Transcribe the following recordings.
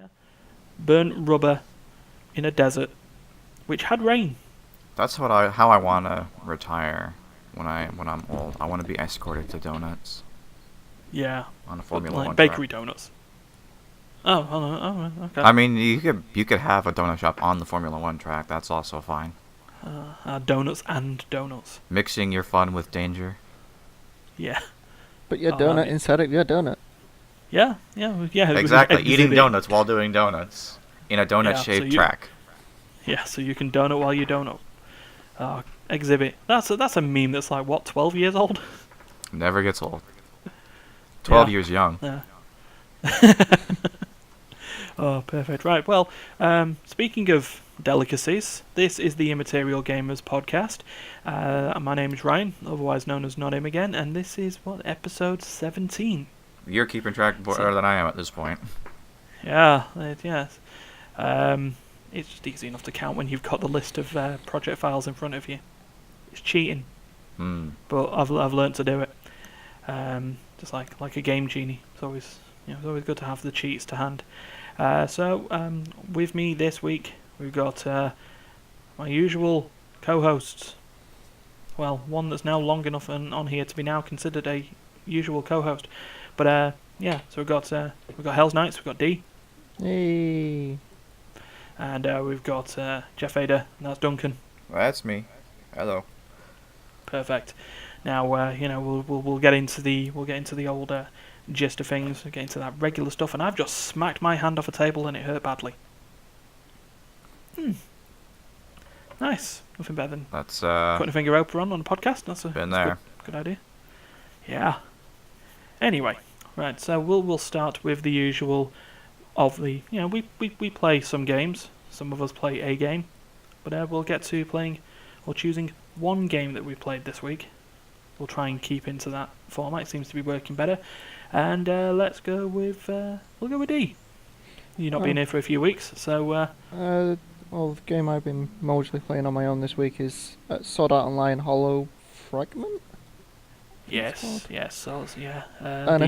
Yeah. Burnt rubber in a desert, which had rain. That's how I want to retire when I'm old. I want to be escorted to donuts Yeah, on a but Formula like One track. bakery donuts. Okay. I mean, you could have a donut shop on the Formula One track. That's also fine. Donuts and donuts. Mixing your fun with danger. Yeah. But your That'd donut be... inside of your donut. Yeah. Exactly, eating Exhibit. donuts while doing donuts in a donut-shaped track. Yeah, so you can donut while you donut. Exhibit. That's a meme that's like what, 12 years old? Never gets old. 12 Yeah. years young. Yeah. Oh, perfect. Right. Well, speaking of delicacies, this is the Immaterial Gamers podcast. My name is Ryan, otherwise known as Notimagain, and this is episode 17. You're keeping track better than I am at this point. Yeah. Yes. It's just easy enough to count when you've got the list of project files in front of you. It's cheating, but I've learned to do it. Just like a game genie. It's always good to have the cheats to hand. So with me this week we've got my usual co-hosts. Well, one that's now long enough on here to be now considered a usual co-host. But so we've got hellsnights, we've got D. Hey. And we've got Geoff Vader, and that's Duncan. Well, that's me. Hello. Perfect. Now we'll get into the old gist of things. We'll get into that regular stuff, and I've just smacked my hand off a table and it hurt badly. Nice. Nothing better than That's putting a finger over on a podcast. That's there. Good idea. Yeah. Anyway, right. So we'll start with the usual. We play some games. Some of us play a game, but we'll get to playing or choosing one game that we've played this week. We'll try and keep into that format. It seems to be working better. And let's go with D. You've not been here for a few weeks, so. Well, the game I've been mostly playing on my own this week is Sword Art Online Hollow Fragment. Yes. So yeah. And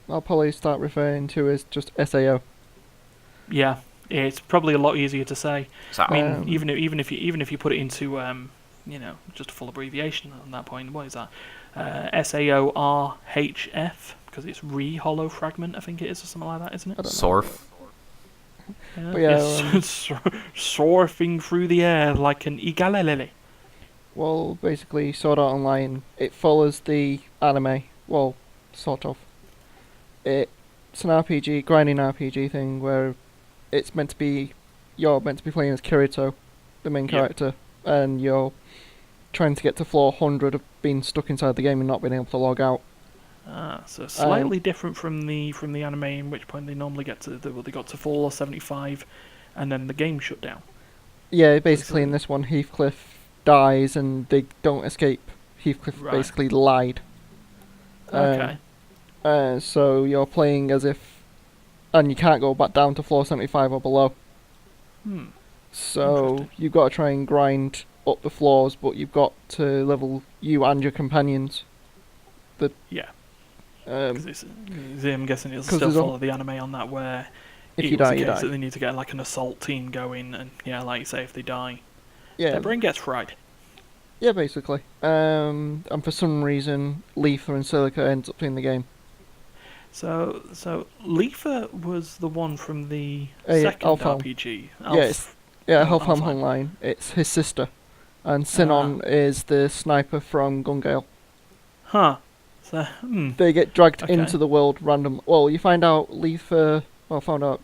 I'll probably start referring to as just SAO. Yeah, it's probably a lot easier to say. So, I mean, even if you put it into just a full abbreviation on that point. What is that? SAORHF, because it's Hollow Fragment, I think it is, or something like that, isn't it? Sorf. Surfing through the air like an igalelele. Well, basically, Sword Art Online, it follows the anime. Well, sort of. It's an RPG, grinding RPG thing where you're meant to be playing as Kirito, the main character, and you're trying to get to floor 100 of being stuck inside the game and not being able to log out. So slightly different from the anime, in which point they normally got to floor 75, and then the game shut down. Yeah, basically in this one, Heathcliff dies and they don't escape. Heathcliff basically lied. Okay. So you're playing as if, and you can't go back down to floor 75 or below. So you've got to try and grind up the floors, but you've got to level you and your companions. I'm guessing it'll still follow the anime on that, where if you die, you die. That they need to get like an assault team going, and like you say, if they die, their brain gets fried. Yeah, basically. And for some reason, Letha and Silica ends up in the game. So Letha was the one from the second RPG. Helfhelm Online. It's his sister, and Sinon is the sniper from Gun Gale. Huh. So, They get dragged into the world random. Well, you find out Letha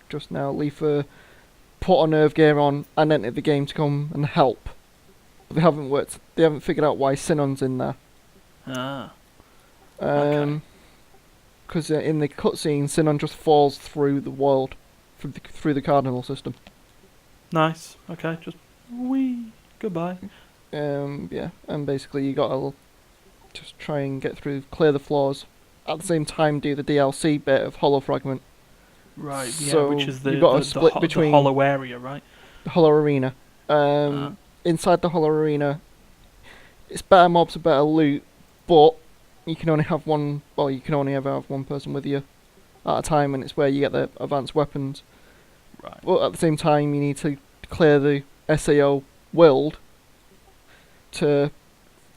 just now, Letha put a nerve gear on and entered the game to come and help. They haven't figured out why Sinon's in there. Because in the cutscene, Sinon just falls through the world, through the cardinal system. Nice. Okay, just goodbye. And basically you gotta just try and get through, clear the floors. At the same time, do the DLC bit of Hollow Fragment. Right. Yeah, so which is you've got to split between the Hollow area, right? The Hollow Arena. Inside the Hollow Arena, it's better mobs and better loot, but you can only have one. Well, you can only ever have one person with you. at a time, and it's where you get the advanced weapons. Right. But at the same time, you need to clear the SAO world to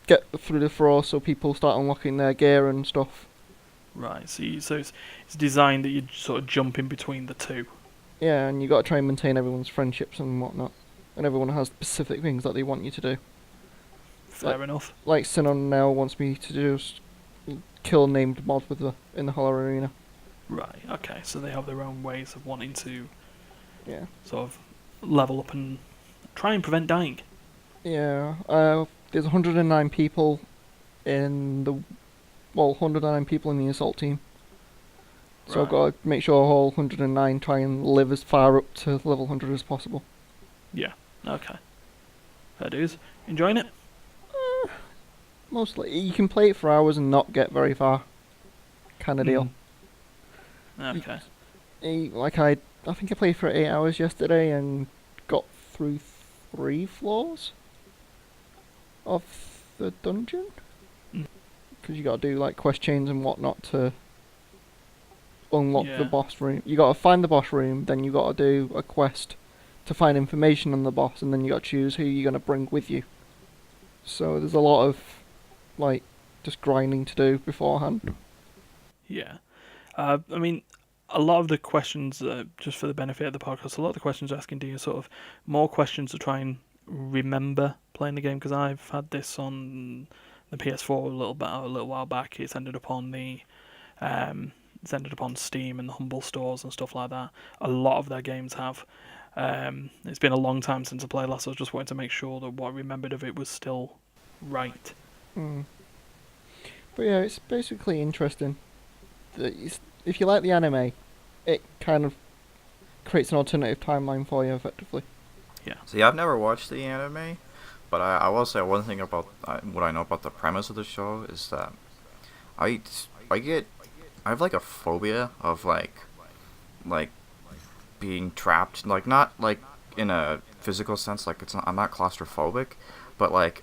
get through the floor, so people start unlocking their gear and stuff. Right. So it's designed that you sort of jump in between the two. Yeah, and you got to try and maintain everyone's friendships and whatnot, and everyone has specific things that they want you to do. Fair enough. Like Sinon now wants me to just kill named mod in the Hollow Arena. Right. Okay. So they have their own ways of wanting to Yeah. sort of level up and try and prevent dying. Yeah. There's 109 people in the 109 people in the assault team. So I've got to make sure all 109 try and live as far up to level 100 as possible. Yeah. Okay. Fair dues. Enjoying it? Mostly. You can play it for hours and not get very far. Kind of deal. Okay. I think I played for 8 hours yesterday and got through 3 floors of the dungeon. Because you got to do like quest chains and whatnot to unlock the boss room. You got to find the boss room, then you got to do a quest to find information on the boss, and then you got to choose who you're gonna bring with you. So there's a lot of like just grinding to do beforehand. Yeah. I mean, a lot of the questions, just for the benefit of the podcast, a lot of the questions asking, do you sort of more questions to try and remember playing the game? Because I've had this on the PS4 a little while back. It's ended up on Steam and the Humble stores and stuff like that. A lot of their games have. It's been a long time since I played last. So I was just wanting to make sure that what I remembered of it was still right. But yeah, it's basically interesting. If you like the anime, it kind of creates an alternative timeline for you, effectively. Yeah. See, I've never watched the anime, but I will say one thing about what I know about the premise of the show is that I have like a phobia of like being trapped, like not like in a physical sense, like I'm not claustrophobic, but like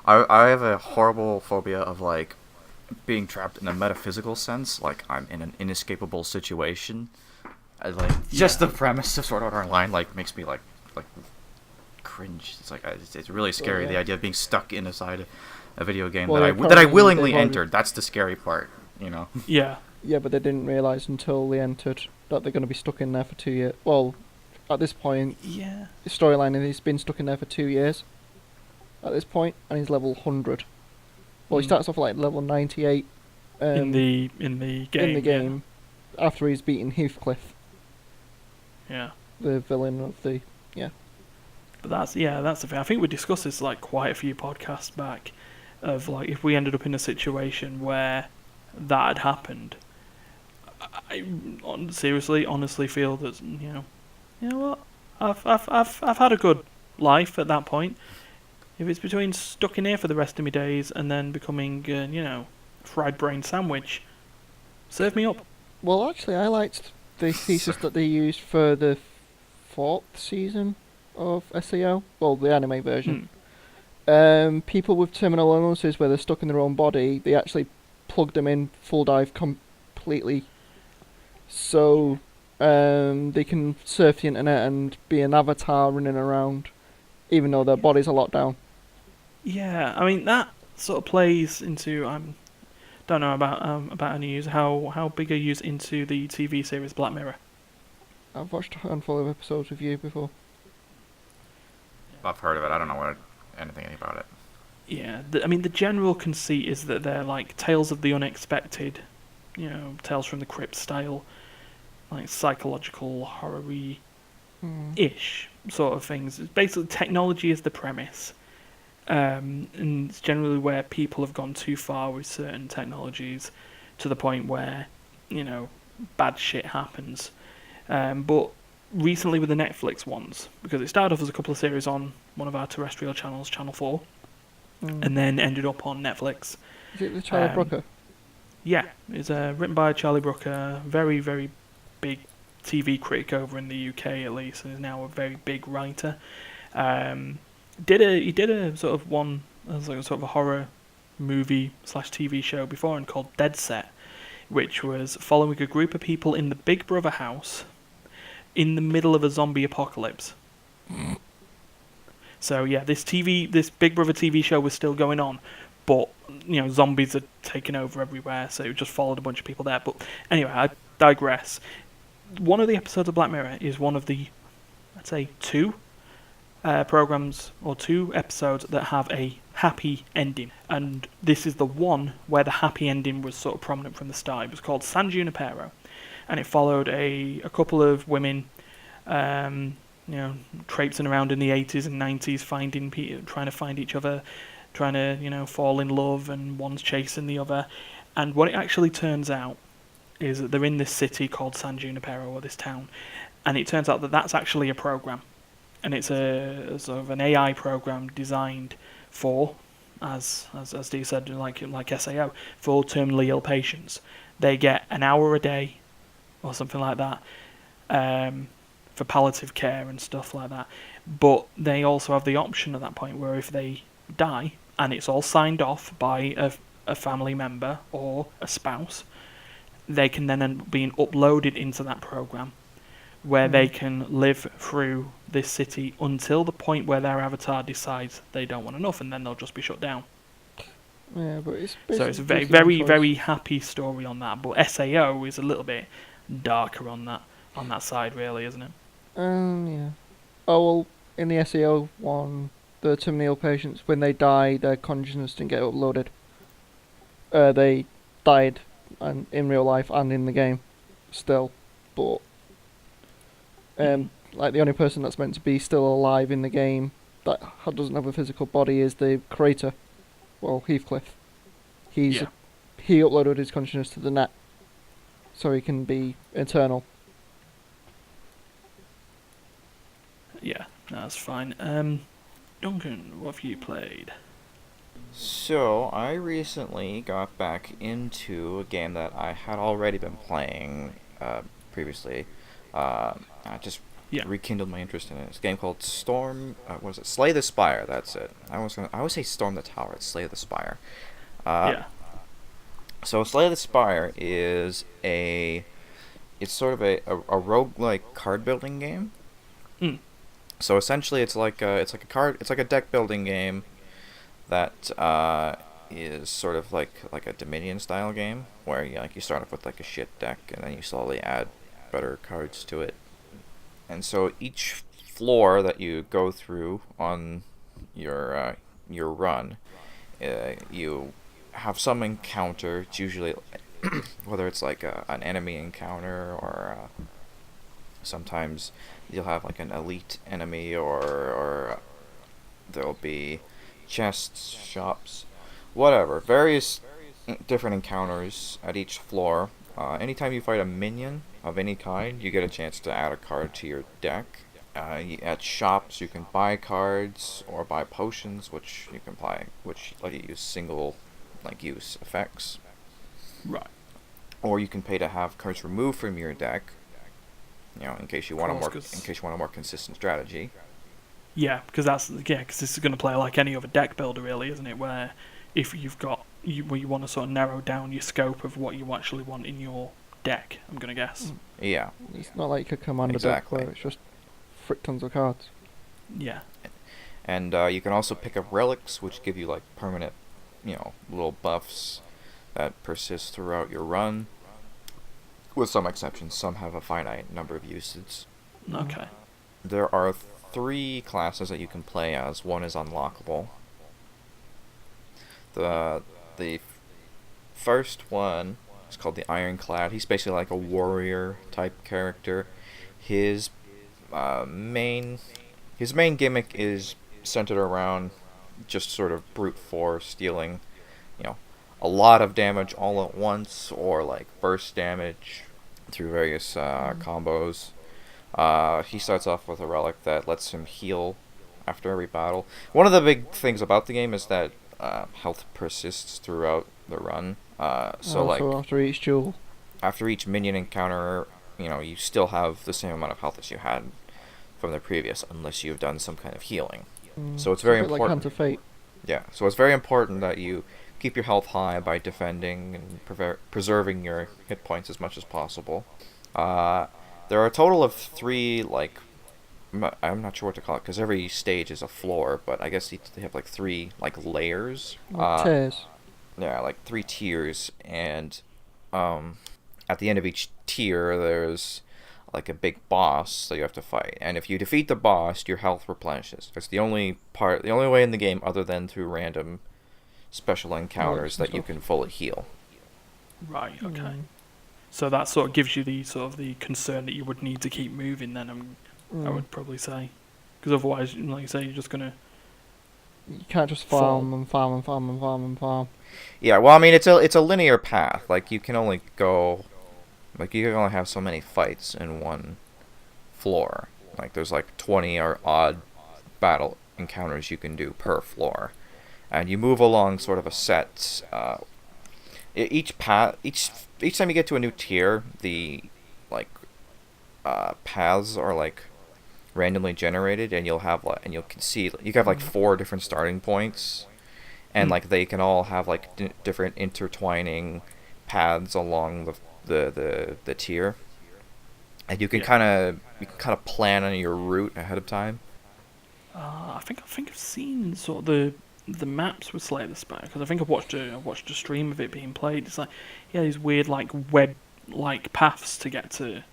I have a horrible phobia of like being trapped in a metaphysical sense, like I'm in an inescapable situation. Just the premise of Sword Art Online like makes me like cringe. It's like it's really scary. The idea of being stuck inside a video game that I willingly entered. That's the scary part, you know. Yeah. Yeah, but they didn't realise until they entered that they're going to be stuck in there for 2 years. Well, at this point, the storyline is he's been stuck in there for 2 years. At this point, and he's level 100. Well, he starts off like level 98. In the game. After he's beaten Heathcliff. Yeah. The villain of the But that's the thing. I think we discussed this like quite a few podcasts back, of like if we ended up in a situation where that had happened, I honestly feel that you know what, I've had a good life at that point. If it's between stuck in here for the rest of my days and then becoming fried brain sandwich, serve me up. Well, actually, I liked the thesis that they used for the 4th season of SAO. Well, the anime version. People with terminal illnesses where they're stuck in their own body, they actually plugged them in full dive completely, so they can surf the internet and be an avatar running around, even though their bodies are locked down. Yeah, I mean that sort of plays into don't know about any use. How big are you into the TV series Black Mirror? I've watched a handful of episodes with you before. I've heard of it. I don't know anything about it. Yeah, I mean the general conceit is that they're like tales of the unexpected, tales from the crypt style, like psychological horror-y ish sort of things. It's basically technology is the premise, and it's generally where people have gone too far with certain technologies to the point where bad shit happens. But recently with the Netflix ones, because it started off as a couple of series on one of our terrestrial channels, Channel 4, and then ended up on Netflix. Is it the Charlie Brooker? Yeah, it's written by Charlie Brooker, very, very big TV critic over in the UK at least, and is now a very big writer. He did a sort of one, as like a sort of a horror movie / TV show before, and called Dead Set, which was following a group of people in the Big Brother house in the middle of a zombie apocalypse. So yeah, this Big Brother TV show was still going on, but zombies are taking over everywhere, so it just followed a bunch of people there. But anyway, I digress. One of the episodes of Black Mirror is one of the, I'd say, two programs or two episodes that have a happy ending, and this is the one where the happy ending was sort of prominent from the start. It was called San Junipero, and it followed a couple of women, traipsing around in the 80s and 90s, trying to find each other, trying to fall in love, and one's chasing the other. And what it actually turns out is that they're in this city called San Junipero, or this town, and it turns out that that's actually a program. And it's a sort of an AI program designed for, as Dee said, like SAO, for terminally ill patients. They get an hour a day, or something like that, for palliative care and stuff like that. But they also have the option at that point where if they die, and it's all signed off by a family member or a spouse, they can then end up being uploaded into that program, where they can live through this city until the point where their avatar decides they don't want enough, and then they'll just be shut down. Yeah, but it's so it's a very, very, very happy story on that. But SAO is a little bit darker on that side, really, isn't it? Yeah. Oh well, in the SAO one, the terminally ill patients, when they die, their consciousness didn't get uploaded. They died, and in real life and in the game, still, but. Like the only person that's meant to be still alive in the game that doesn't have a physical body is the creator, well, Heathcliff. He uploaded his consciousness to the net, so he can be eternal. Yeah, that's fine. Duncan, what have you played? So, I recently got back into a game that I had already been playing previously. I just rekindled my interest in it. It's a game called Slay the Spire, that's it. I always say Storm the Tower, it's Slay the Spire. So Slay the Spire is it's sort of a roguelike card building game. So essentially it's like a deck building game that is sort of like a Dominion style game where you start off with like a shit deck and then you slowly add better cards to it. And so each floor that you go through on your run, you have some encounter. It's usually whether it's like an enemy encounter or sometimes you'll have like an elite enemy or there'll be chests, shops, whatever. Various different encounters at each floor. Anytime you fight a minion of any kind, you get a chance to add a card to your deck. At shops, you can buy cards or buy potions, which let you use single use effects. Right. Or you can pay to have cards removed from your deck. In case you want a more consistent strategy. Yeah, because this is going to play like any other deck builder, really, isn't it? Where if you want to sort of narrow down your scope of what you actually want in your deck, I'm going to guess. Yeah. It's not like a commander deck where it's just frick tons of cards. Yeah. And you can also pick up relics, which give you like permanent, little buffs that persist throughout your run. With some exceptions, some have a finite number of uses. Okay. There are 3 classes that you can play as. One is unlockable. The first one is called the Ironclad. He's basically like a warrior type character. His main gimmick is centered around just sort of brute force, dealing, a lot of damage all at once, or like burst damage through various combos. He starts off with a relic that lets him heal after every battle. One of the big things about the game is that health persists throughout the run. So after each duel, after each minion encounter, you still have the same amount of health as you had from the previous, unless you've done some kind of healing. So it's very important. Like Hunter Fate. Yeah, so it's very important that you keep your health high by defending and preserving your hit points as much as possible. There are a total of 3, like, I'm not sure what to call it, because every stage is a floor, but I guess they have, like, 3, like, layers. Tiers. Yeah, like 3 tiers, and at the end of each tier, there's, like, a big boss that you have to fight. And if you defeat the boss, your health replenishes. It's the only way in the game, other than through random special encounters, that you can fully heal. Right, okay. So that sort of gives you the concern that you would need to keep moving then, I would probably say. Because otherwise, like you say, you're just going to... You can't just farm and farm and farm and farm and farm. Yeah, well, I mean, it's a linear path. Like, you can only go... Like, you can only have so many fights in one floor. Like, there's like 20 or odd battle encounters you can do per floor. And you move along sort of a set... Each time you get to a new tier, the, like, paths are, like, randomly generated, and you'll have, like, and you can see, you have, like, 4 different starting points, and, like, they can all have, like, different intertwining paths along the tier, and you can kind of plan on your route ahead of time. I think I've seen sort of the maps with Slay the Spire, because I think I watched a stream of it being played. It's like, yeah, these weird, like, web like paths to get to,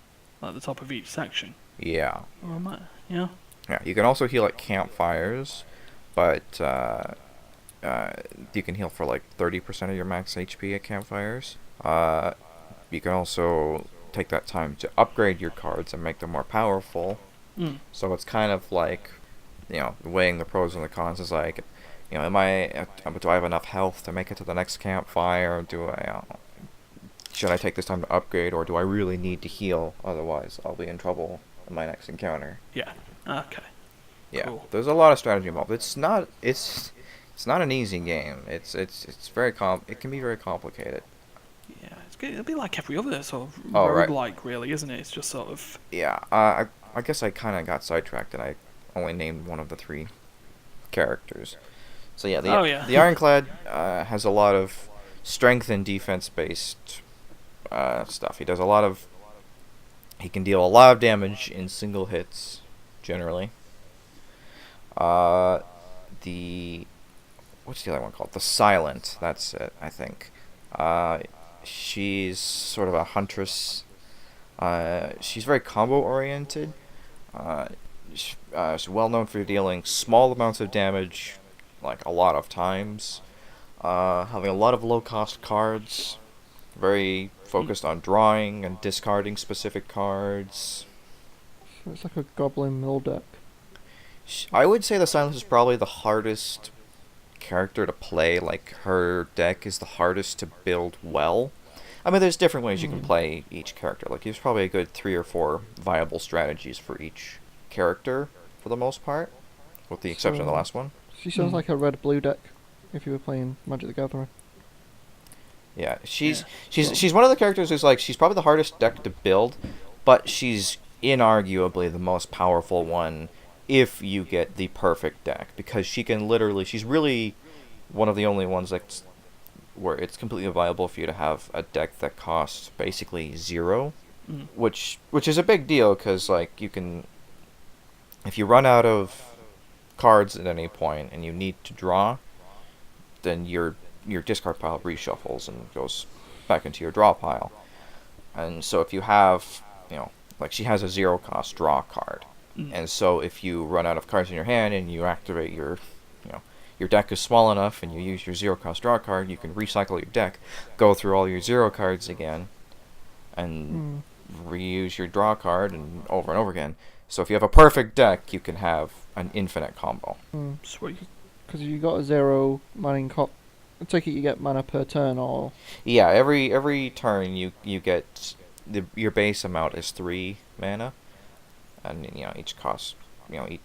like, the top of each section. Yeah. Yeah. Yeah. You can also heal at campfires, but you can heal for like 30% of your max HP at campfires. You can also take that time to upgrade your cards and make them more powerful. So it's kind of like, weighing the pros and the cons. Is like, do I have enough health to make it to the next campfire? Should I take this time to upgrade, or do I really need to heal? Otherwise, I'll be in trouble in my next encounter. Yeah. Okay. Yeah. Cool. There's a lot of strategy involved. It's not an easy game. It can be very complicated. Yeah, it'll be like every other sort of right. roguelike, really, isn't it? It's just sort of... Yeah. I guess I kind of got sidetracked, and I only named one of the 3 characters. So yeah, the Ironclad has a lot of strength and defense-based stuff. He can deal a lot of damage in single hits, generally. What's the other one called? The Silent. That's it, I think. She's sort of a huntress. She's very combo-oriented. She's well known for dealing small amounts of damage, like a lot of times. Having a lot of low-cost cards. Very focused on drawing and discarding specific cards. So it's like a goblin mill deck. I would say the Silence is probably the hardest character to play. Like, her deck is the hardest to build well. I mean, there's different ways you can play each character. Like, there's probably a good 3 or 4 viable strategies for each character, for the most part, with the exception of the last one. She sounds like a red-blue deck, if you were playing Magic the Gathering. Yeah, she's one of the characters who's like, she's probably the hardest deck to build, but she's inarguably the most powerful one if you get the perfect deck, because she's really one of the only ones where it's completely viable for you to have a deck that costs basically 0, which is a big deal, because like, you can, if you run out of cards at any point and you need to draw, then your discard pile reshuffles and goes back into your draw pile. And so if you have, like, she has a 0 cost draw card. And so if you run out of cards in your hand and you activate your deck is small enough and you use your 0 cost draw card, you can recycle your deck, go through all your 0 cards again, and reuse your draw card and over again. So if you have a perfect deck, you can have an infinite combo. Sweet. Because you got a 0 mana I take it you get mana per turn, or... Yeah, every turn you get... your base amount is 3 mana. And, each cards generally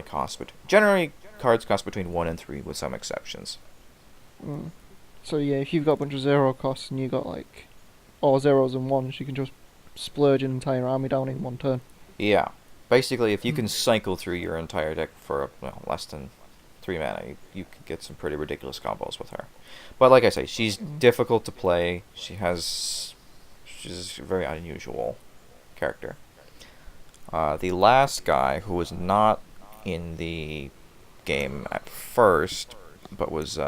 cost... Generally, cards cost between 1 and 3, with some exceptions. So yeah, if you've got a bunch of 0 costs and you got, like, all 0s and 1s, you can just splurge an entire army down in 1 turn. Yeah. Basically, if you can cycle through your entire deck for, less than 3 mana, you can get some pretty ridiculous combos with her. But like I say, she's difficult to play. She's a very unusual character. The last guy who was not in the game at first, but was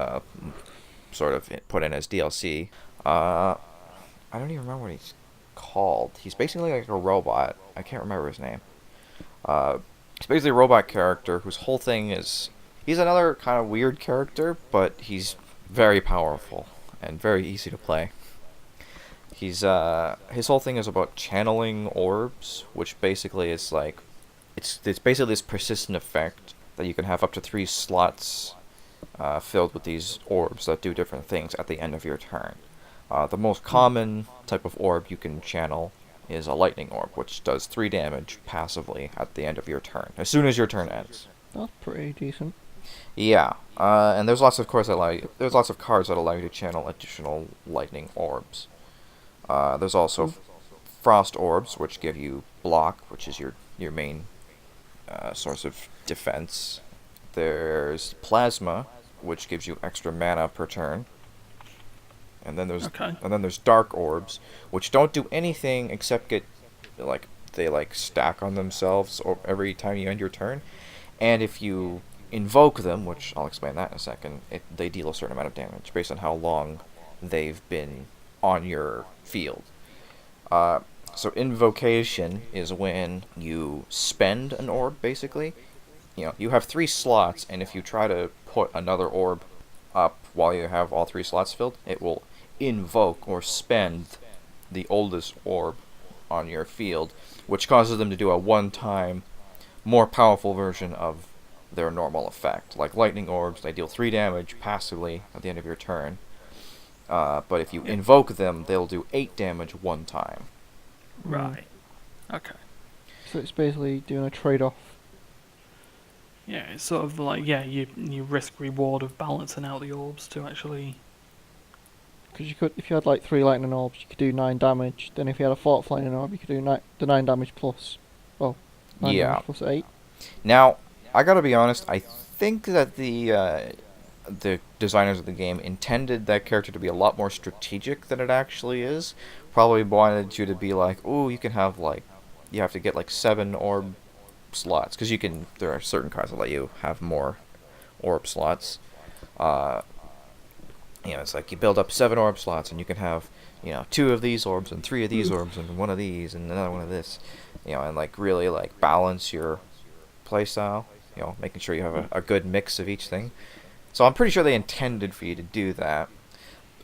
sort of put in as DLC. I don't even remember what he's called. He's basically like a robot. I can't remember his name. He's basically a robot character whose whole thing is... He's another kind of weird character, but he's very powerful and very easy to play. His whole thing is about channeling orbs, which basically is like... It's basically this persistent effect that you can have up to 3 slots filled with these orbs that do different things at the end of your turn. The most common type of orb you can channel is a lightning orb, which does 3 damage passively at the end of your turn, as soon as your turn ends. That's pretty decent. Yeah, and there's lots of cards that allow you to channel additional lightning orbs. There's also frost orbs, which give you block, which is your main source of defense. There's plasma, which gives you extra mana per turn. And then there's dark orbs, which don't do anything except they stack on themselves every time you end your turn. And if you invoke them, which I'll explain that in a second, they deal a certain amount of damage based on how long they've been on your field. So invocation is when you spend an orb, basically. You have 3 slots, and if you try to put another orb up while you have all 3 slots filled, it will invoke or spend the oldest orb on your field, which causes them to do a one-time, more powerful version of their normal effect. Like lightning orbs, they deal 3 damage passively at the end of your turn. But if you invoke them, they'll do 8 damage one time. Right. Okay. So it's basically doing a trade-off. Yeah, it's sort of like, you risk reward of balancing out the orbs to actually... Because if you had like 3 lightning orbs, you could do 9 damage. Then if you had a 4th lightning orb, you could do the 9 damage plus. Well, 9 damage plus 8. Now, I gotta be honest, I think that the designers of the game intended that character to be a lot more strategic than it actually is. Probably wanted you to be like, ooh, you can have you have to get 7 orb slots, because there are certain cards that let you have more orb slots. It's like you build up 7 orb slots, and you can have 2 of these orbs and 3 of these orbs and 1 of these and another 1 of this, and really balance your playstyle, making sure you have a good mix of each thing. So I'm pretty sure they intended for you to do that.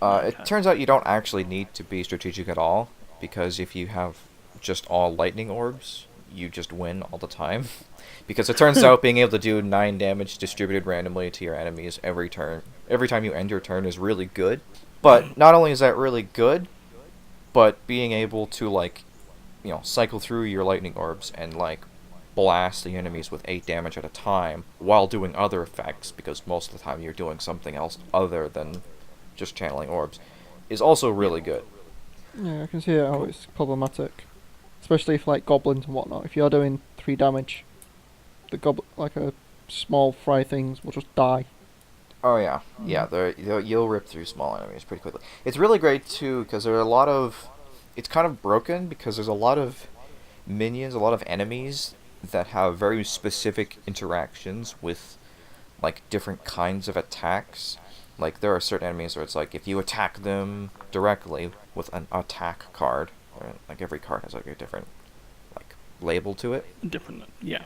It turns out you don't actually need to be strategic at all, because if you have just all lightning orbs, you just win all the time. Because it turns out being able to do 9 damage distributed randomly to your enemies every turn, every time you end your turn, is really good. But not only is that really good, but being able to cycle through your lightning orbs and blast the enemies with 8 damage at a time while doing other effects, because most of the time you're doing something else other than just channeling orbs, is also really good. Yeah, I can see how it's problematic. Especially if goblins and whatnot. If you're doing 3 damage, the a small fry things will just die. Oh yeah, you'll rip through small enemies pretty quickly. It's really great too, because there are a lot of... It's kind of broken, because there's a lot of minions, a lot of enemies that have very specific interactions with different kinds of attacks. There are certain enemies where it's if you attack them directly with an attack card, or every card has a different label to it. Different, yeah.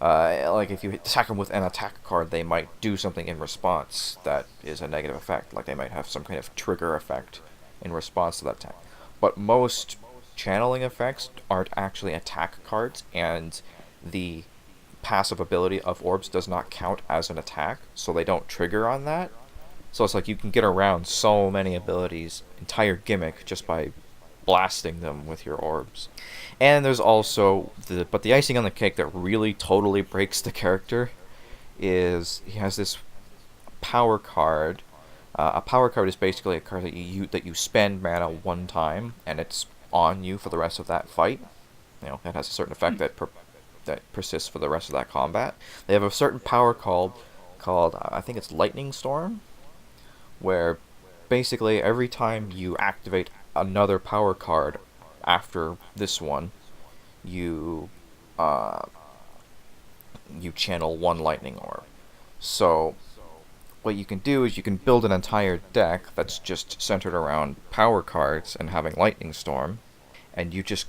If you attack them with an attack card, they might do something in response that is a negative effect. They might have some kind of trigger effect in response to that attack. But most channeling effects aren't actually attack cards, and the passive ability of orbs does not count as an attack, so they don't trigger on that. So it's you can get around so many abilities, entire gimmick, just by blasting them with your orbs. And there's also the icing on the cake that really totally breaks the character is he has this power card. A power card is basically a card that you spend mana one time, and it's on you for the rest of that fight. It has a certain effect that persists for the rest of that combat. They have a certain power called called, I think it's Lightning Storm, where basically every time you activate another power card after this one, you channel one lightning orb. So what you can do is you can build an entire deck that's just centered around power cards and having Lightning Storm, and you just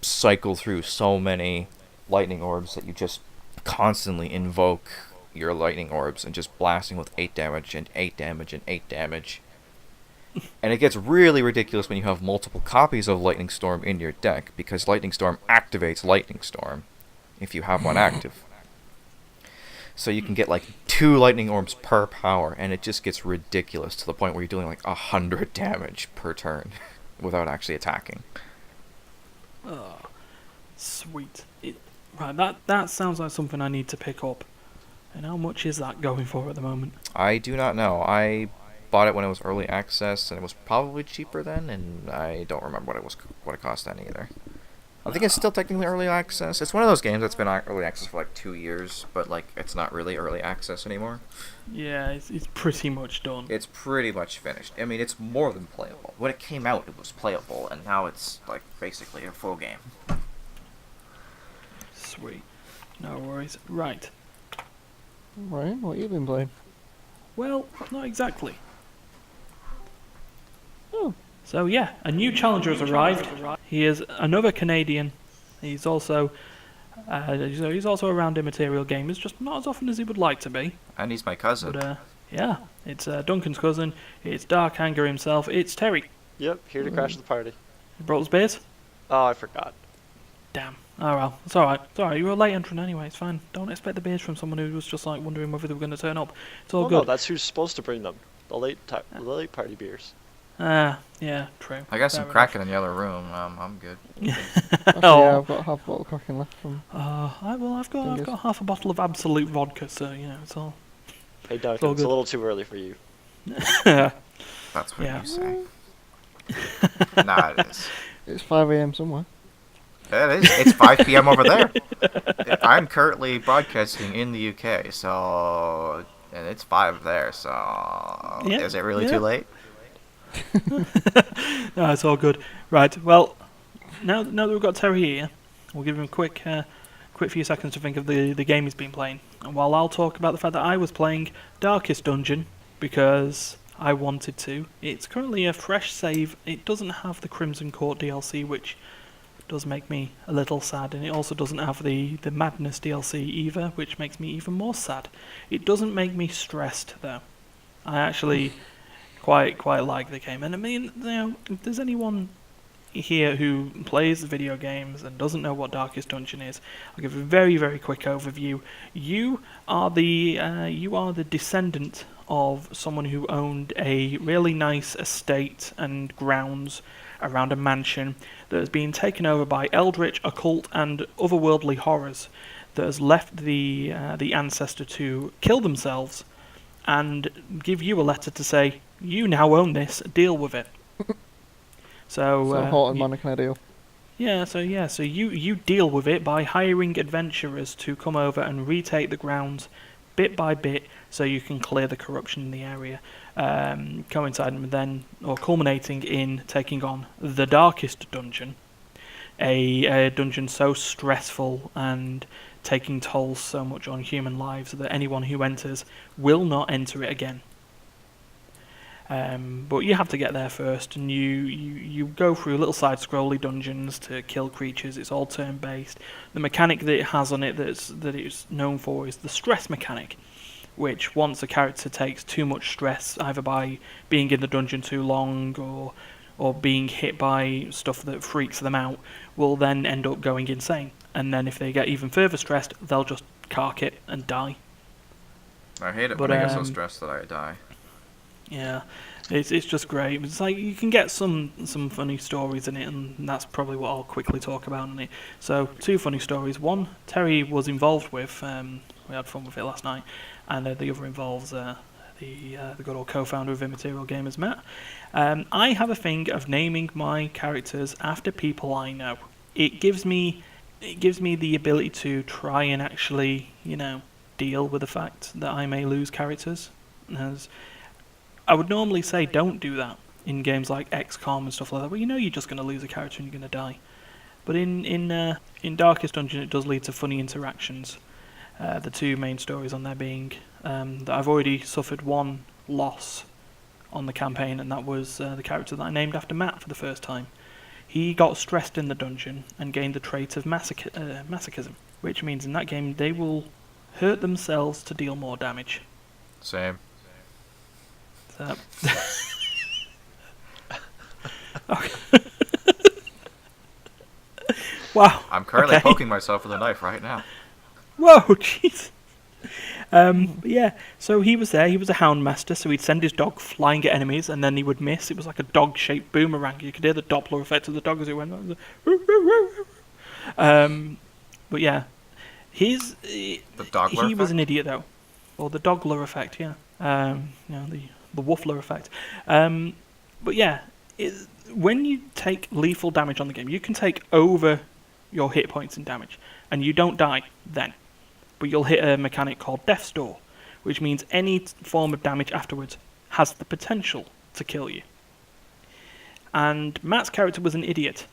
cycle through so many lightning orbs that you just constantly invoke your lightning orbs and just blasting with 8 damage and 8 damage and 8 damage. And it gets really ridiculous when you have multiple copies of Lightning Storm in your deck, because Lightning Storm activates Lightning Storm if you have one active. So you can get like 2 lightning orbs per power, and it just gets ridiculous to the point where you're doing like 100 damage per turn without actually attacking. Oh, sweet. Right, that sounds like something I need to pick up. And how much is that going for at the moment? I do not know. I bought it when it was early access, and it was probably cheaper then, and I don't remember what it cost then either. I think it's still technically early access. It's one of those games that's been early access for like 2 years, but like it's not really early access anymore. Yeah, it's pretty much done. It's pretty much finished. I mean, it's more than playable. When it came out, it was playable, and now it's like basically a full game. Sweet. No worries. Right. Ryan, what have you been playing? Well, not exactly. Oh. So yeah, a new challenger has arrived. He is another Canadian. He's also around Immaterial Gamers, just not as often as he would like to be. And he's my cousin. But yeah, it's Duncan's cousin. It's DarkxAnger himself. It's Terry. Yep, here to crash the party. You brought us beers? Oh, I forgot. Damn. Oh well, it's alright. It's alright. You were a late entrant anyway. It's fine. Don't expect the beers from someone who was just like wondering whether they were going to turn up. It's all Oh, good. no, that's who's supposed to bring them. The late party beers. Yeah, true. I got Fair some Kraken in the other room. I'm good. Actually, Oh. yeah, I've got half a bottle of Kraken left from. I've got Fingers. half a bottle of Absolute vodka, so you know it's all. Hey, Duncan, all it's a good. little too early for you. That's what Yeah. you say. Nah, it is. It's 5 a.m. somewhere. It is. It's 5 p.m. over there. I'm currently broadcasting in the UK, so and it's 5 there. So Yeah, is it really yeah. too late? No, it's all good. Right. Well, now that we've got Terry here, we'll give him a quick few seconds to think of the game he's been playing. And while I'll talk about the fact that I was playing Darkest Dungeon because I wanted to. It's currently a fresh save. It doesn't have the Crimson Court DLC, which does make me a little sad, and it also doesn't have the Madness DLC either, which makes me even more sad. It doesn't make me stressed though. I actually quite like the game, and I mean, you know, if there's anyone here who plays video games and doesn't know what Darkest Dungeon is, I'll give a very quick overview. You are the descendant of someone who owned a really nice estate and grounds around a mansion that has been taken over by eldritch, occult, and otherworldly horrors that has left the ancestor to kill themselves and give you a letter to say, you now own this, deal with it. So Haunted Manor kind of deal. Yeah, so you deal with it by hiring adventurers to come over and retake the grounds bit by bit so you can clear the corruption in the area, coinciding then, or culminating in taking on the Darkest Dungeon, a dungeon so stressful and taking tolls so much on human lives that anyone who enters will not enter it again. But you have to get there first, and you go through little side-scrolly dungeons to kill creatures. It's all turn-based. The mechanic that it has on it that it's known for is the stress mechanic, which once a character takes too much stress, either by being in the dungeon too long or being hit by stuff that freaks them out, will then end up going insane. And then if they get even further stressed, they'll just cark it and die. I hate it when I get so stressed that I die. Yeah, it's just great. It's like you can get some funny stories in it, and that's probably what I'll quickly talk about in it. So, 2 funny stories. One, Terry was involved with. We had fun with it last night, and the other involves the good old co-founder of Immaterial Gamers, Matt. I have a thing of naming my characters after people I know. It gives me the ability to try and actually, deal with the fact that I may lose characters. As I would normally say don't do that in games like XCOM and stuff like that, but you're just going to lose a character and you're going to die. But in Darkest Dungeon, it does lead to funny interactions. The two main stories on there being that I've already suffered one loss on the campaign, and that was the character that I named after Matt for the first time. He got stressed in the dungeon and gained the trait of masochism, which means in that game they will hurt themselves to deal more damage. Same. So, okay. Wow. I'm currently okay. poking myself with a knife right now. Whoa, jeez. But yeah, so he was there. He was a hound master, so he'd send his dog flying at enemies, and then he would miss. It was like a dog-shaped boomerang. You could hear the Doppler effect of the dog as it went. But yeah, he was an idiot though, or the Doggler effect. Yeah, the Woofler effect. But yeah, when you take lethal damage on the game, you can take over your hit points and damage, and you don't die then. But you'll hit a mechanic called Death's Door, which means any form of damage afterwards has the potential to kill you. And Matt's character was an idiot.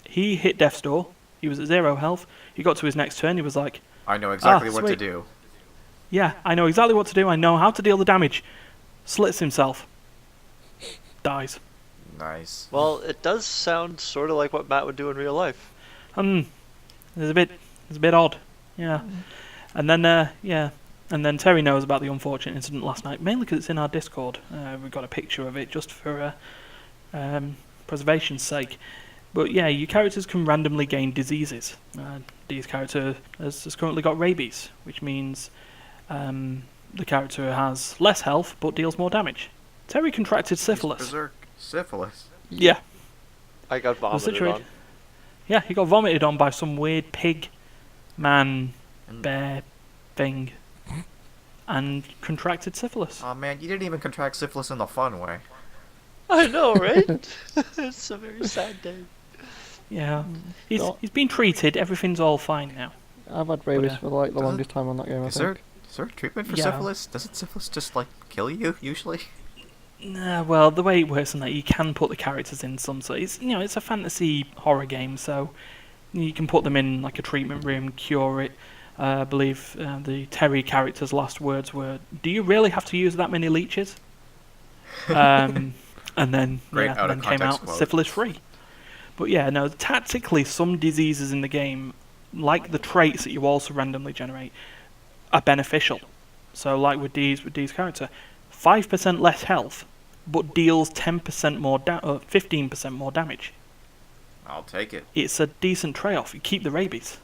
He hit Death's Door, he was at 0 health, he got to his next turn, he was like, I know exactly what to do. Yeah, I know exactly what to do, I know how to deal the damage. Slits himself. Dies. Nice. Well, it does sound sort of like what Matt would do in real life. It's a bit odd. Yeah, and then Terry knows about the unfortunate incident last night, mainly because it's in our Discord. We've got a picture of it just for preservation's sake. But yeah, your characters can randomly gain diseases. Dee's character has currently got rabies, which means the character has less health but deals more damage. Terry contracted syphilis. Berserk. Syphilis? Yeah. I got vomited on. Yeah, he got vomited on by some weird pig man bear thing and contracted syphilis. Oh man, you didn't even contract syphilis in the fun way. I know, right? It's a very sad day. Yeah, he's been treated. Everything's all fine now. I've had rabies for like the longest time on that game. I think. Is there treatment for syphilis? Doesn't syphilis just like kill you usually? Nah, well, the way it works in that you can put the characters in some. So it's a fantasy horror game, so you can put them in like a treatment room, cure it. I believe the Terry character's last words were, "Do you really have to use that many leeches?" And then came out syphilis free. But yeah, no, tactically some diseases in the game, like the traits that you also randomly generate, are beneficial. So like with Dee's character, 5% less health, but deals 10% more 15% more damage. I'll take it. It's a decent trade-off. You keep the rabies.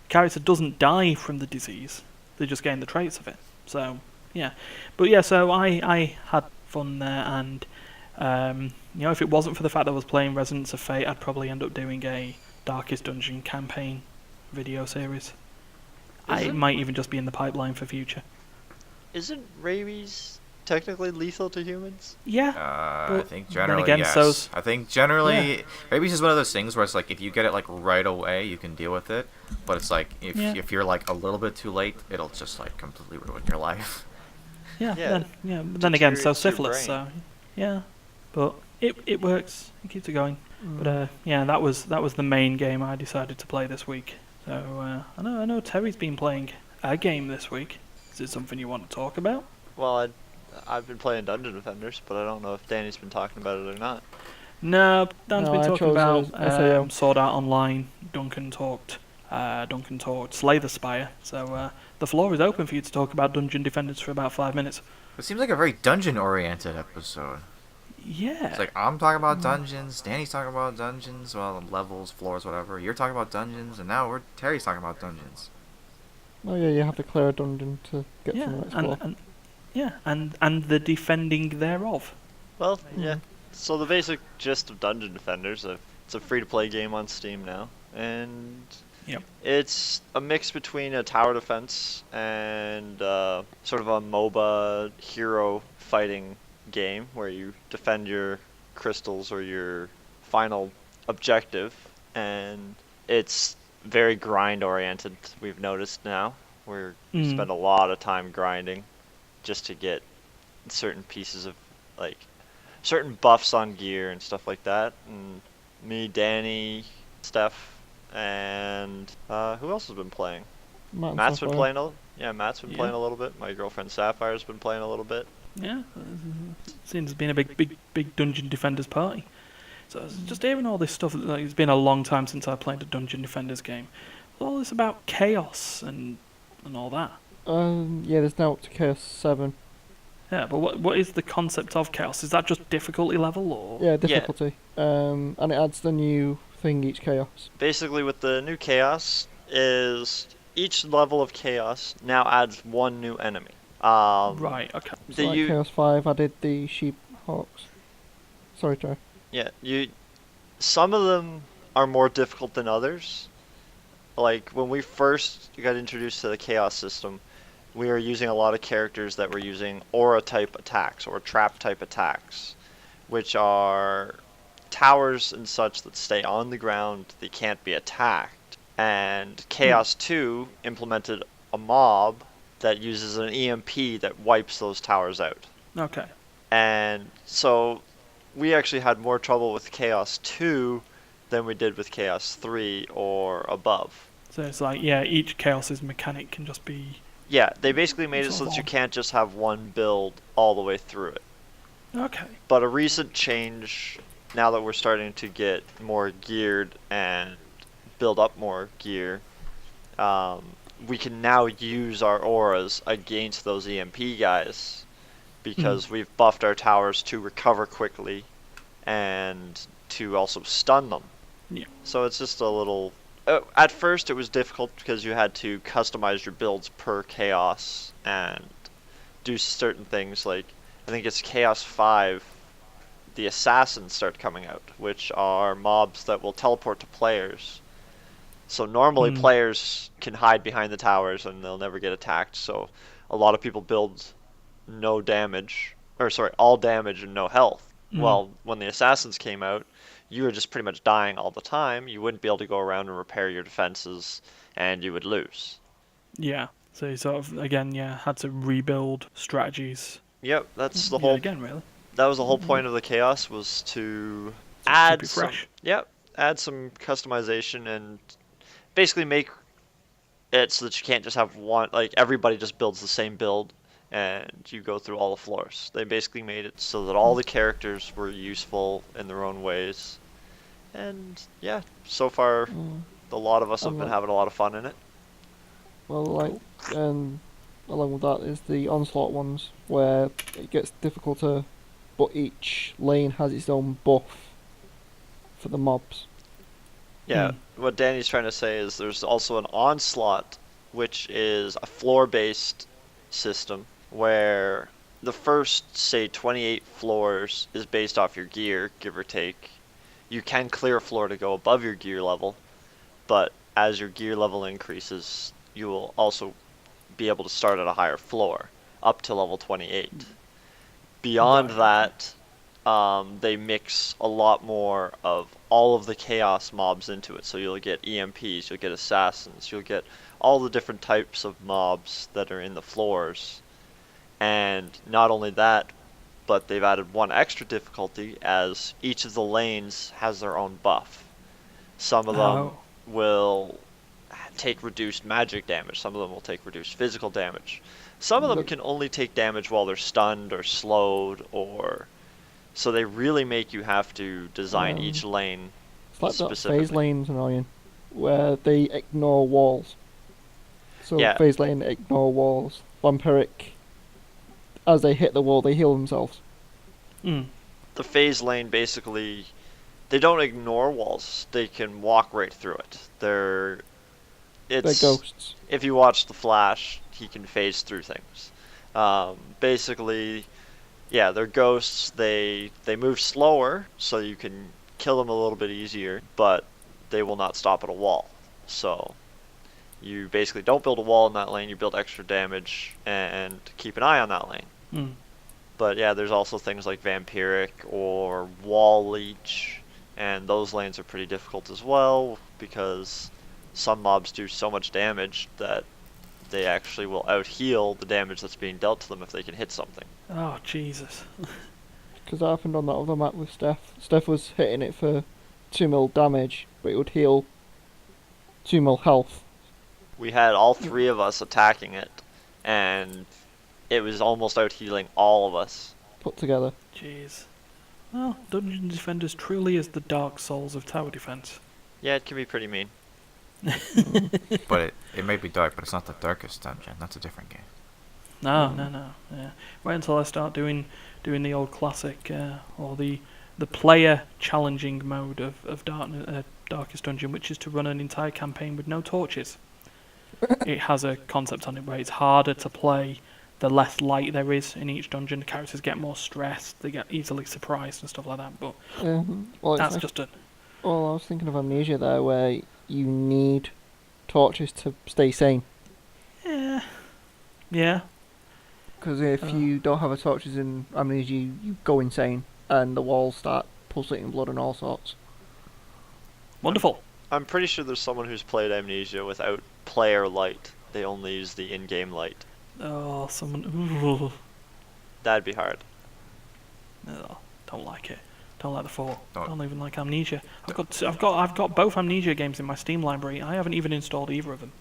Character doesn't die from the disease; they just gain the traits of it. So yeah, but yeah. So I had fun there, and if it wasn't for the fact that I was playing Resonance of Fate, I'd probably end up doing a Darkest Dungeon campaign video series. It might even just be in the pipeline for future. Isn't rabies technically lethal to humans? Yeah. I think generally, again, yes. I think generally, rabies is one of those things where it's like if you get it like right away, you can deal with it. But it's like if you're like a little bit too late, it'll just like completely ruin your life. Yeah. But then again, so syphilis. So yeah, but it works. It keeps it going. But that was the main game I decided to play this week. So I know Terry's been playing a game this week. Is it something you want to talk about? Well, I've been playing Dungeon Defenders, but I don't know if Danny's been talking about it or not. No, Dan's been talking about Sword Art Online. Duncan talked Slay the Spire. So the floor is open for you to talk about Dungeon Defenders for about 5 minutes. It seems like a very dungeon-oriented episode. Yeah. It's like I'm talking about dungeons, Danny's talking about dungeons, well, levels, floors, whatever. You're talking about dungeons, and now Terry's talking about dungeons. Oh yeah, you have to clear a dungeon to get to the next floor. And the defending thereof. Well, yeah. So the basic gist of Dungeon Defenders, it's a free-to-play game on Steam now, and it's a mix between a tower defense and sort of a MOBA hero fighting game where you defend your crystals or your final objective, and it's very grind oriented, we've noticed now, where you spend a lot of time grinding just to get certain pieces of, like, certain buffs on gear and stuff like that. And me, Danny, Steph, and who else has been playing? Matt's been playing Matt's been playing a little bit. My girlfriend Sapphire's been playing a little bit. Yeah, seems to be a big Dungeon Defenders party. So just hearing all this stuff, like, it's been a long time since I played a Dungeon Defenders game. All this about chaos and all that. Yeah, there's now up to Chaos 7. Yeah, but what is the concept of chaos? Is that just difficulty level, or? Yeah, difficulty. And it adds the new thing each chaos. Basically, with the new chaos, is each level of chaos now adds one new enemy. Right, okay. So like Chaos 5 added the sheep hawks. Sorry, Joe. Yeah, some of them are more difficult than others. Like, when we first got introduced to the chaos system, we were using a lot of characters that were using aura type attacks or trap type attacks, which are towers and such that stay on the ground, they can't be attacked. And Chaos 2 implemented a mob that uses an EMP that wipes those towers out. Okay. And so we actually had more trouble with Chaos 2 than we did with Chaos 3 or above. So it's like, yeah, each Chaos's mechanic can just be... Yeah, they basically made it so that you can't just have one build all the way through it. Okay. But a recent change, now that we're starting to get more geared and build up more gear, we can now use our auras against those EMP guys, because we've buffed our towers to recover quickly and to also stun them. Yeah. So it's just a little... at first it was difficult because you had to customize your builds per chaos and do certain things, like, I think it's Chaos 5, the assassins start coming out, which are mobs that will teleport to players. So normally players can hide behind the towers and they'll never get attacked, so a lot of people build all damage and no health. Well, when the assassins came out, you were just pretty much dying all the time. You wouldn't be able to go around and repair your defenses, and you would lose. Yeah, so you sort of, again, had to rebuild strategies. Yep, that's the whole... Again, really. That was the whole point of the chaos, was to add some... fresh. Yep, add some customization and basically make it so that you can't just have one... Like, everybody just builds the same build, and you go through all the floors. They basically made it so that all the characters were useful in their own ways. And yeah, so far a lot of us have been having a lot of fun in it. Well, like, along with that is the onslaught ones, where it gets difficulter, but each lane has its own buff for the mobs. Yeah, what Danny's trying to say is there's also an onslaught, which is a floor-based system, where the first, say, 28 floors is based off your gear, give or take. You can clear a floor to go above your gear level, but as your gear level increases, you will also be able to start at a higher floor, up to level 28. Beyond that, they mix a lot more of all of the chaos mobs into it, so you'll get EMPs, you'll get assassins, you'll get all the different types of mobs that are in the floors. And not only that, but they've added one extra difficulty, as each of the lanes has their own buff. Some of them will take reduced magic damage, some of them will take reduced physical damage. Some of them can only take damage while they're stunned or slowed, or... So they really make you have to design each lane it's like specifically. That phase lane's annoying, where they ignore walls. So phase lane ignore walls. Vampiric, as they hit the wall, they heal themselves. The phase lane, basically, they don't ignore walls. They can walk right through it. They're ghosts. If you watch The Flash, he can phase through things. Basically, yeah, they're ghosts. They move slower, so you can kill them a little bit easier, but they will not stop at a wall. So you basically don't build a wall in that lane, you build extra damage and keep an eye on that lane. But yeah, there's also things like Vampiric or Wall Leech, and those lanes are pretty difficult as well, because some mobs do so much damage that they actually will out-heal the damage that's being dealt to them if they can hit something. Oh, Jesus. Because that happened on that other map with Steph. Steph was hitting it for 2 mil damage, but it would heal 2 mil health. We had all 3 of us attacking it, and it was almost out-healing all of us. Put together. Jeez. Well, Dungeon Defenders truly is the Dark Souls of tower defense. Yeah, it can be pretty mean. But it may be dark, but it's not the darkest dungeon. That's a different game. No. Yeah. Wait until I start doing the old classic or the player challenging mode of Darkest Dungeon, which is to run an entire campaign with no torches. It has a concept on it where it's harder to play the less light there is in each dungeon. The characters get more stressed, they get easily surprised and stuff like that. But Well, that's just a... Well, I was thinking of Amnesia there, where you need torches to stay sane. Yeah. Because if you don't have a torches in Amnesia, you go insane, and the walls start pulsating blood and all sorts. Wonderful. I'm pretty sure there's someone who's played Amnesia without player light. They only use the in-game light. Oh, someone... Ooh. That'd be hard. No, don't like it. Don't like the 4. Don't. Don't even like Amnesia. I've got both Amnesia games in my Steam library. I haven't even installed either of them.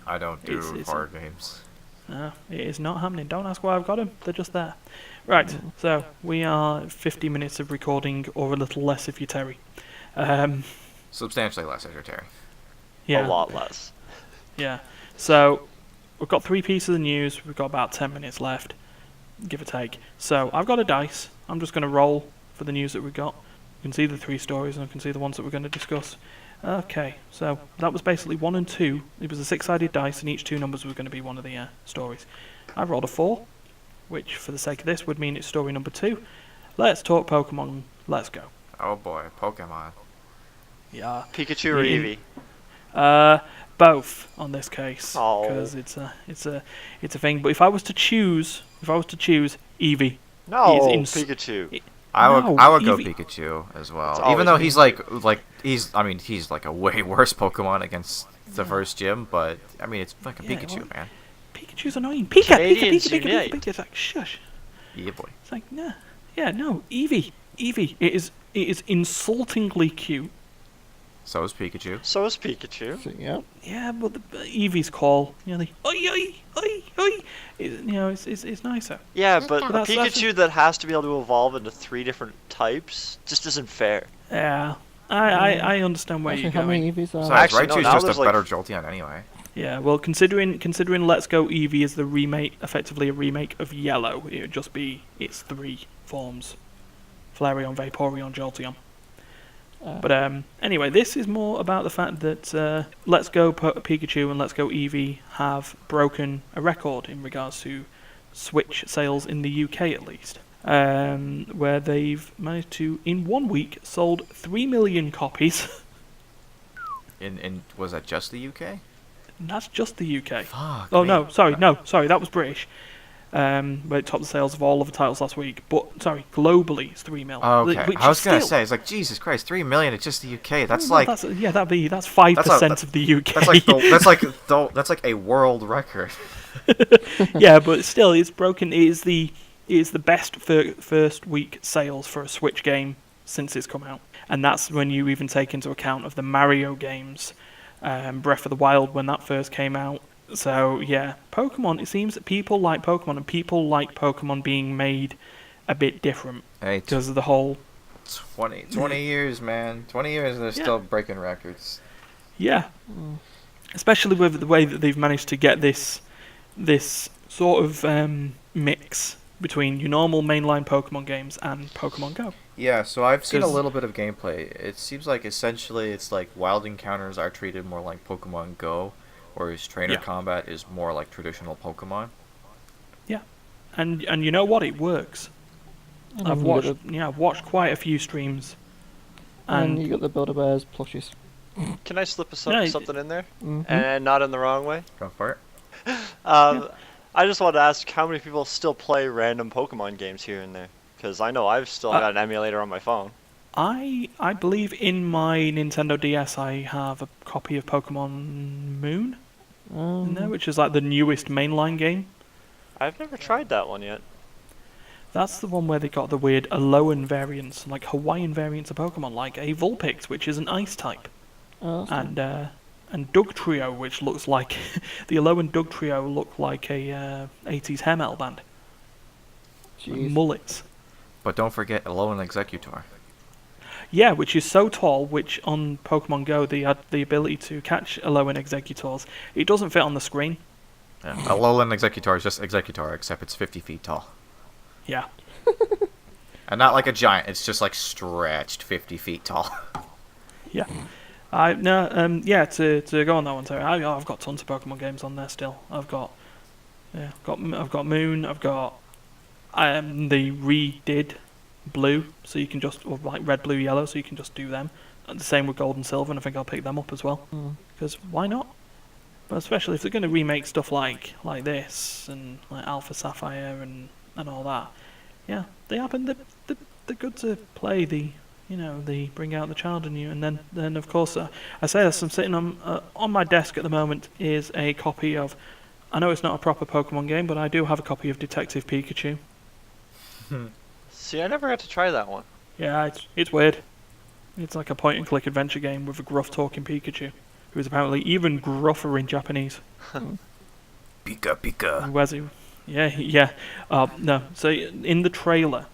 I don't do It's horror games. No, it is not happening. Don't ask why I've got them. They're just there. Right. So we are 50 minutes of recording, or a little less if you're Terry. Substantially less if you're Terry. Yeah. A lot less. Yeah. So we've got 3 pieces of news. We've got about 10 minutes left, give or take. So I've got a dice. I'm just going to roll for the news that we've got. You can see the 3 stories, and I can see the ones that we're going to discuss. Okay, so that was basically 1 and 2. It was a 6-sided dice, and each 2 numbers were going to be one of the stories. I rolled a 4, which for the sake of this would mean it's story number 2. Let's talk Pokemon. Let's go. Oh boy, Pokemon. Yeah. Pikachu or Eevee? Both on this case, Oh. because it's a thing. But if I was to choose Eevee. No, Is Pikachu. I would go Eevee. Pikachu as It's well. always Even though been he's he's like a way worse Pokemon against the first gym, but I mean it's fucking Yeah, Pikachu, well- man. Pikachu's annoying. Pika. Canadians unite. It's like shush. Yeah, boy. It's like nah. Yeah, no. Eevee. It is insultingly cute. So is Pikachu. So is Pikachu. So, yeah. Yeah, but Eevee's call, the oi, it's nicer. Yeah, but a That's- Pikachu that has to be able to evolve into 3 different types just isn't fair. Yeah, I understand where Actually, you're how going. many Eevees are Besides, there? Actually, no, Raichu's now just there's, a like- better Jolteon anyway. Yeah, well, considering Let's Go Eevee is the remake, effectively a remake of Yellow, it would just be its 3 forms: Flareon, Vaporeon, Jolteon. But anyway, this is more about the fact that Let's Go Pikachu and Let's Go Eevee have broken a record in regards to Switch sales in the UK at least, where they've managed to, in 1 week, sold 3 million copies. In was that just the UK? And that's just the UK. Fuck. Oh me. no, sorry, that was British. Where it topped the sales of all of the titles last week. But sorry, globally it's 3 mil. Oh, okay. Which I was is gonna still, say, it's like Jesus Christ, 3 million. It's just the UK. That's no, like that's 5% of the UK. that's like a world record. Yeah, but still, it's broken. It is the best first week sales for a Switch game since it's come out, and that's when you even take into account of the Mario games, Breath of the Wild when that first came out. So yeah, Pokemon. It seems that people like Pokemon, and people like Pokemon being made a bit different Hey, because of the whole 20 years, man. 20 years and they're still breaking records. yeah. Especially with the way that they've managed to get this sort of mix between your normal mainline Pokemon games and Pokemon Go. Yeah, so I've seen a 'Cause- little bit of gameplay. It seems like essentially it's like wild encounters are treated more like Pokemon Go, whereas trainer Yeah. combat is more like traditional Pokemon. Yeah, and you know what? It works. And I've then you watched got I've watched quite a few streams, and you and got the Build-A-Bears plushies. Can I slip No, something in there? Mm-hmm. And not in the wrong way? Go for it. I just wanted to ask how many people still play random Pokemon games here and there? Because I know I've still got an emulator on my phone. I believe in my Nintendo DS I have a copy of Pokemon Moon. in there, which is like the newest mainline game. I've never tried that one yet. That's the one where they got the weird Alolan variants, like Hawaiian variants of Pokemon, like a Vulpix, which is an ice type, and Dugtrio, which looks like the Alolan Dugtrio look like a 80s hair metal band. Jeez. Mullets. But don't forget Alolan Executor. Yeah, which is so tall, which on Pokemon Go they had the ability to catch Alolan Executors. It doesn't fit on the screen. Yeah. Alolan Executor is just Executor, except it's 50 feet tall. Yeah. And not like a giant, it's just like stretched 50 feet tall. Yeah. To go on that one, Terry, I've got tons of Pokemon games on there still. I've got Moon, I've got they redid Blue, so you can just, or like Red, Blue, Yellow, so you can just do them. And the same with Gold and Silver, and I think I'll pick them up as well. Because why not? But especially if they're going to remake stuff like this, and like Alpha Sapphire and all that. Yeah, they happen. They're good to play. They bring out the child in you, and then of course I say this. I'm sitting on my desk at the moment is a copy of. I know it's not a proper Pokemon game, but I do have a copy of Detective Pikachu. See, I never got to try that one. Yeah, it's weird. It's like a point-and-click adventure game with a gruff-talking Pikachu, who is apparently even gruffer in Japanese. Pika Pika. Where's he? Yeah. No. So in the trailer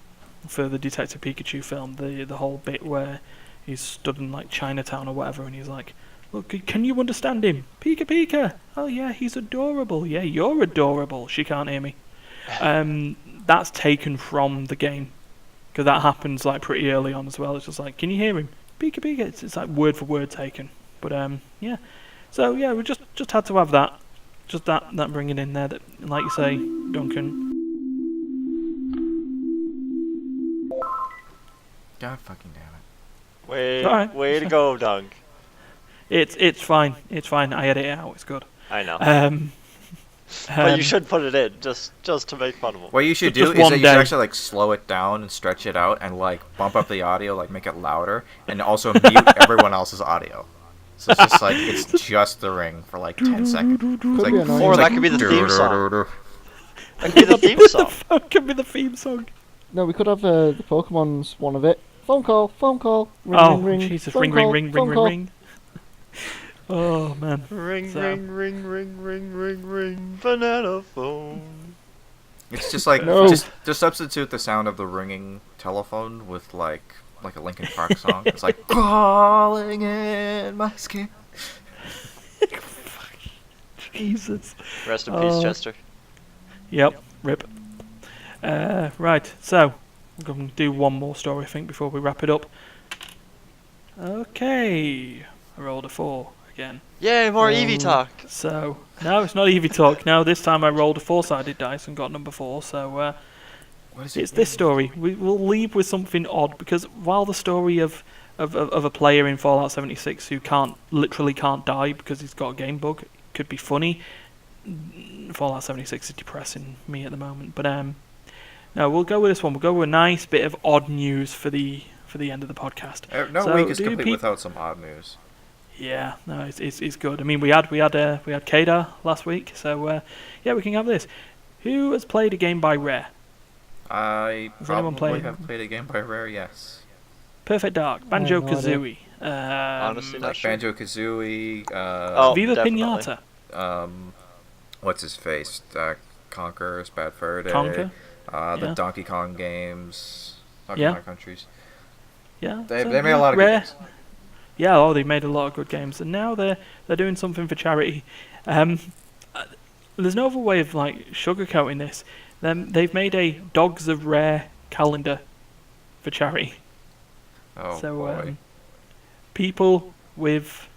for the Detective Pikachu film, the whole bit where he's stood in like Chinatown or whatever, and he's like, "Look, can you understand him? Pika Pika. Oh yeah, he's adorable. Yeah, you're adorable." She can't hear me. That's taken from the game, because that happens like pretty early on as well. It's just like, "Can you hear him? Pika Pika." It's like word for word taken. But yeah. So yeah, we just had to have that. Just that bringing in there, that, like you say, Duncan. God fucking damn it. Alright. Way to go, Dunk. It's fine. It's fine. I edit it out. It's good. I know. But you should put it in, just to make fun of them. What you should do is that you should actually like slow it down and stretch it out and like bump up the audio, like make it louder, and also mute everyone else's audio. So it's just like, it's just the ring for like 10 seconds. Like, or that could be the theme song. That could be the theme song. That could be the theme song. No, we could have the Pokemon's one of it. Phone call. Ring, ring. Jesus, phone ring. Oh, man. Ring, banana phone. It's just like, No. just substitute the sound of the ringing telephone with like a Linkin Park song. It's like, crawling in my skin. Jesus. Rest in peace, Chester. Yep, rip. Right, so we're going to do one more story, I think, before we wrap it up. Okay, I rolled a 4 again. Yay, more Eevee talk. So, no, it's not Eevee talk. No, this time I rolled a 4-sided dice and got number 4, so it's this story. We'll leave with something odd, because while the story of a player in Fallout 76 who literally can't die because he's got a game bug could be funny, Fallout 76 is depressing me at the moment. But no, we'll go with this one. We'll go with a nice bit of odd news for the end of the podcast. No week is complete without some odd news. Yeah, no, it's good. I mean, we had Kadar last week, so yeah, we can have this. Who has played a game by Rare? I Has anyone probably played? have played a game by Rare, yes. Perfect Dark, Banjo Kazooie, Honestly, not sure. Banjo Kazooie. Viva definitely. Pinata. What's his face? Conker's Bad Fur Day. Conker. The Yeah. Donkey Kong games. Donkey Yeah. Kong Countries. Yeah, They so, made a lot of Rare. good games. Yeah, they made a lot of good games, and now they're doing something for charity. There's no other way of like sugarcoating this. They've made a Dogs of Rare calendar for charity. Oh So boy. people with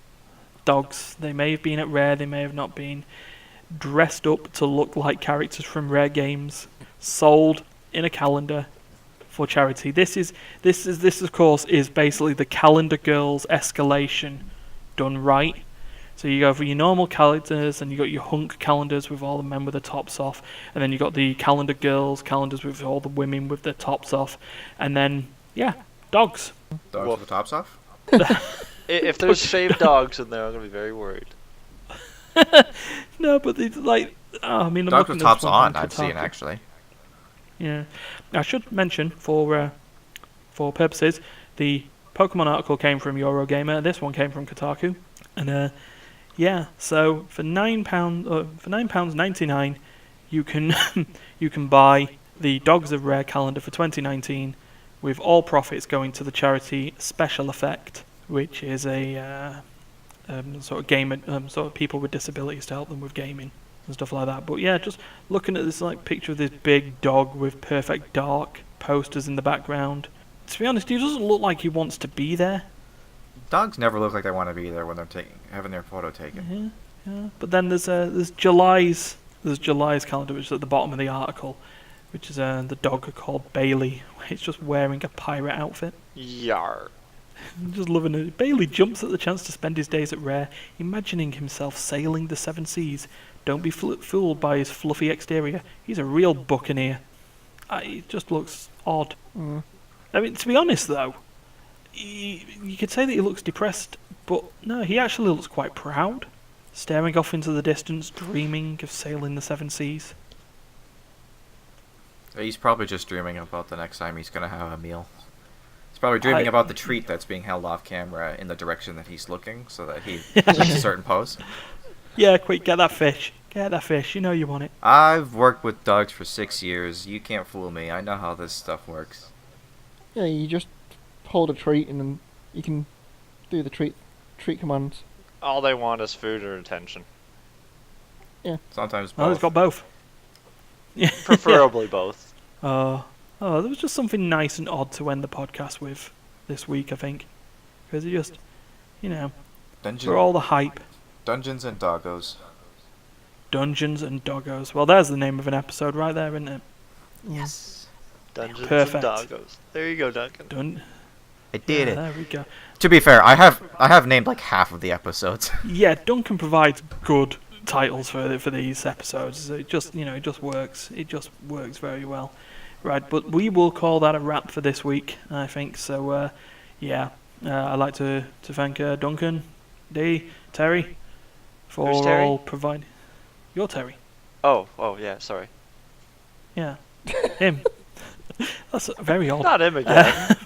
dogs, they may have been at Rare, they may have not been, dressed up to look like characters from Rare games, sold in a calendar for charity. This of course is basically the Calendar Girls escalation done right. So you go for your normal calendars, and you got your hunk calendars with all the men with the tops off, and then you got the Calendar Girls calendars with all the women with their tops off, and then yeah, dogs. Dogs with the tops off? If there's shaved dogs in there, I'm gonna be very worried. No, but it's like, I mean, I'm Dogs looking with at tops this one on, from I've seen Kotaku. actually. Yeah, I should mention for purposes, the Pokemon article came from Eurogamer. This one came from Kotaku, and yeah. So for £9.99, you can you can buy the Dogs of Rare calendar for 2019, with all profits going to the charity Special Effect, which is a sort of sort of people with disabilities to help them with gaming and stuff like that. But yeah, just looking at this like picture of this big dog with Perfect Dark posters in the background. To be honest, he doesn't look like he wants to be there. Dogs never look like they want to be there when they're having their photo taken. Yeah. But then there's July's calendar, which is at the bottom of the article, which is the dog called Bailey. It's just wearing a pirate outfit. Yar. I'm just loving it. Bailey jumps at the chance to spend his days at Rare, imagining himself sailing the seven seas. Don't be fooled by his fluffy exterior. He's a real buccaneer. It just looks odd. Mm. I mean, to be honest, though, you could say that he looks depressed, but no, he actually looks quite proud, staring off into the distance, dreaming of sailing the seven seas. He's probably just dreaming about the next time he's going to have a meal. He's probably dreaming about the treat that's being held off camera in the direction that he's looking, so that he takes a certain pose. Yeah, quick, get that fish. Get that fish, you know you want it. I've worked with dogs for 6 years. You can't fool me. I know how this stuff works. Yeah, you just hold a treat and then you can do the treat commands. All they want is food or attention. Sometimes both. Oh, it's got both. Yeah. Preferably both. Oh, there was just something nice and odd to end the podcast with this week, I think. Because it just, for all the hype. Dungeons and Doggos. Dungeons and Doggos. Well, there's the name of an episode right there, isn't it? Yes. Dungeons Perfect. and Doggos. There you go, Duncan. I did it. There we go. To be fair, I have named like half of the episodes. Yeah, Duncan provides good titles for these episodes. It just it just works. It just works very well. Right, but we will call that a wrap for this week, I think. So I'd like to thank Duncan, D, Terry for Who's Terry? all providing. You're Terry. Oh, yeah, sorry. Yeah, him. That's very odd. Not him again.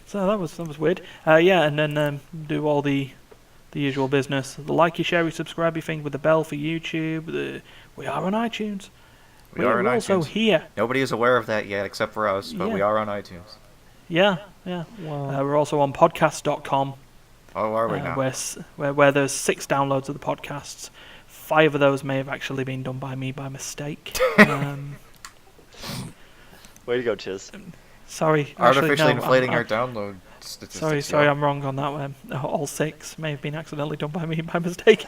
So that was weird. And then do all the usual business. The like, you share, you subscribe, you thing with the bell for YouTube. We are on iTunes. We are on We're also iTunes. here. Nobody is aware of that yet, except for us, but Yeah. we are on iTunes. Yeah. Wow. We're also on podcast.com. Oh, are we now? Where there's 6 downloads of the podcasts. 5 of those may have actually been done by me by mistake. Way to go, Chiz. Sorry. Artificially actually, no, inflating I'm- our download statistics. Sorry, I'm wrong on that one. All 6 may have been accidentally done by me by mistake.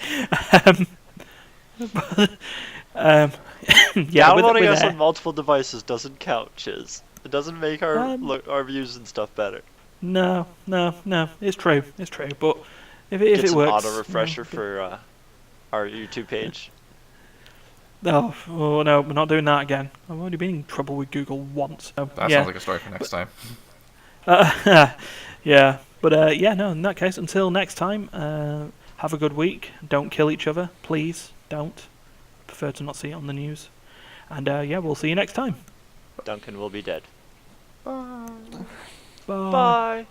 Downloading us with on multiple devices doesn't count, Chiz. It doesn't make our views and stuff better. No. It's true. But if Get it some works, auto refresher for our YouTube page. Oh no, we're not doing that again. I've already been in trouble with Google once. So, That yeah. sounds like a story for next time. Yeah. But no. In that case, until next time, have a good week. Don't kill each other, please. Don't. Prefer to not see it on the news. And we'll see you next time. Duncan will be dead. Bye. Bye. Bye.